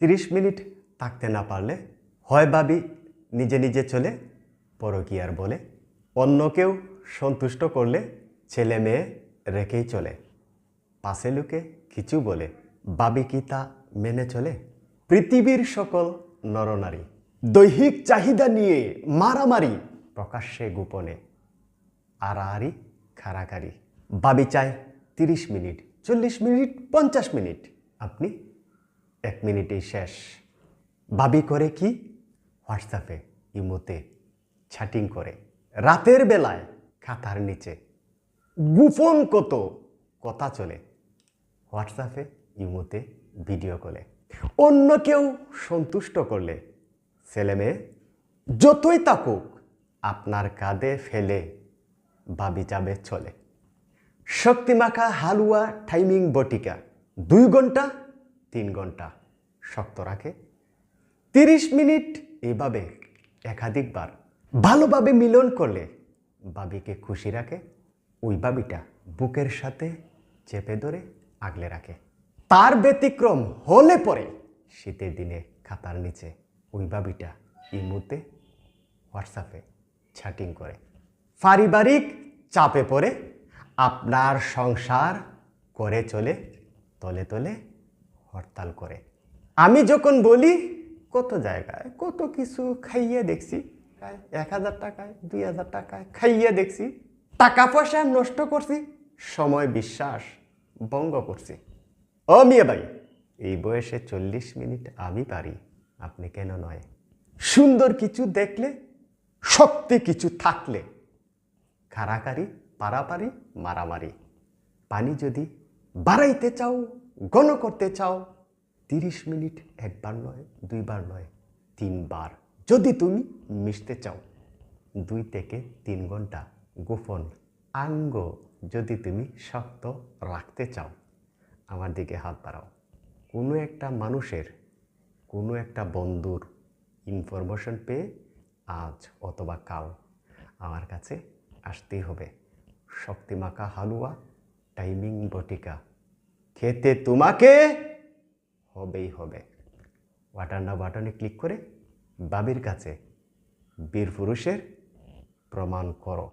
30 minute থাকতে না পারলে হয় ভাবি নিজে নিজে চলে পরকীয়ার বলে, অন্য কেউ সন্তুষ্ট করলে ছেলে মেয়ে রেখেই চলে, পাশে লুকে কিছু বলে ভাবি কি তা মেনে চলে? পৃথিবীর সকল নরনারী দৈহিক চাহিদা নিয়ে মারামারি, প্রকাশ্যে গোপনে আড়াআড়ি খাড়াখাড়ি। ভাবি চায় 30 মিনিট, 40 মিনিট, 50 মিনিট, আপনি 1 মিনিটেই শেষ। ভাবি করে কি? হোয়াটসঅ্যাপে ইমোতে চ্যাটিং করে, রাতের বেলায় খাতার নিচে গোপন কত কথা চলে, হোয়াটসঅ্যাপে ইমোতে ভিডিও কলে। অন্য কেউ সন্তুষ্ট করলে ছেলে মেয়ে যতই থাকুক আপনার কাঁধে ফেলে ভাবি যাবে চলে। শক্তিমাখা হালুয়া টাইমিং বটিকা 2 ঘন্টা 3 ঘন্টা শক্ত রাখে, 30 মিনিট এভাবে একাধিকবার ভালোভাবে মিলন করলে ভাবিকে খুশি রাখে, ওই ভাবিটা বুকের সাথে চেপে ধরে আগলে রাখে। তার ব্যতিক্রম হলে পরে শীতের দিনে খাতার নিচে ওই ভাবিটা ইমোতে হোয়াটসঅ্যাপে চ্যাটিং করে। পারিবারিক চাপে পড়ে আপনার সংসার করে চলে তলে তলে হরতাল করে। আমি যখন বলি কত জায়গায় কত কিছু খাইয়ে দেখছি, 1000 টাকায় 2000 টাকায় খাইয়ে দেখছি, টাকা পয়সা নষ্ট করছি, সময় বিশ্বাস ভঙ্গ করছি। ও মিয়া ভাই, এই বয়সে 40 মিনিট আমি পারি, আপনি কেন নয়? সুন্দর কিছু দেখলে, শক্তি কিছু থাকলে, কারাকারি পারাপারি মারামারি। পানি যদি বাড়াইতে চাও, ঘন করতে চাও, 30 মিনিট একবার নয়, 2 বার নয়, 3 বার। যদি তুমি মিশতে চাও 2 থেকে 3 ঘন্টা গোপন আঙ্গ যদি তুমি শক্ত রাখতে চাও, আমার দিকে হাত বাড়াও। কোনো একটা মানুষের, কোনো একটা বন্ধুর ইনফরমেশন পেয়ে আজ অথবা কাল আমার কাছে আসতেই হবে। শক্তিমাখা হালুয়া টাইমিং বটিকা খেতে তোমাকে হবেই হবে। বাটনে ক্লিক করে ভাবির কাছে বীর পুরুষের প্রমাণ করো।